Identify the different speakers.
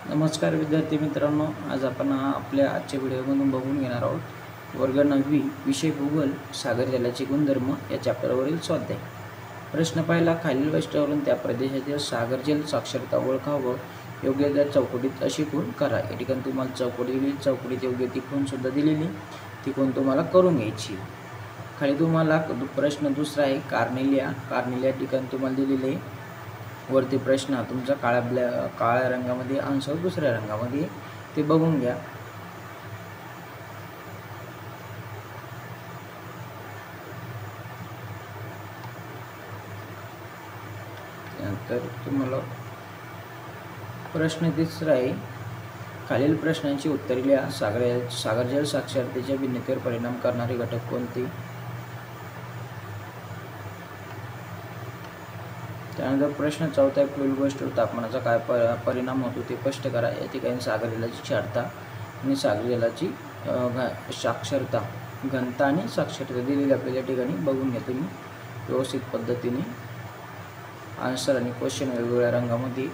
Speaker 1: नमस्कार विद्यार्थी मित्रांनो, आज आपण आपल्या आजच्या व्हिडिओमधून बघून घेणार आहोत वर्ग 9वी विषय भूगोल सागर जलाचे गुणधर्म या चॅप्टरवरील स्वाध्याय. प्रश्न पहिला, खालील वैशिष्ट्यावरून त्या प्रदेशातील सागर जल साक्षरता ओळखा व योग्य त्या चौकटीत अशी खूण करा. या ठिकाणी तुम्हाला चौकटी दिली, चौकटीत योग्य ती खूण सुद्धा दिलेली, ती खूण तुम्हाला करून घ्यायची. खाली तुम्हाला प्रश्न दुसरा आहे कार्नेलिया ठिकाणी तुम्हाला दिलेले आहे. वरती प्रश्न तुमचा काळ्या रंगामध्ये, आन्सर दुसऱ्या रंगामध्ये, ते बघून घ्या. त्यानंतर तुम्हाला प्रश्न तिसरा आहे, खालील प्रश्नांची उत्तरे लिहा. सागरजल साक्षरतेच्या भिन्नतेवर परिणाम करणारे घटक कोणते? त्यानंतर प्रश्न चौथा आहे, पुढील गोष्टीवर तापमानाचा काय परिणाम होतो ते स्पष्ट करा. या ठिकाणी सागर जलाची क्षारता आणि सागर जलाची साक्षरता, घनता आणि साक्षरता दिलेली आपल्याला या ठिकाणी बघून घ्या तुम्ही व्यवस्थित पद्धतीने. आन्सर आणि क्वेश्चन वेगवेगळ्या रंगामध्ये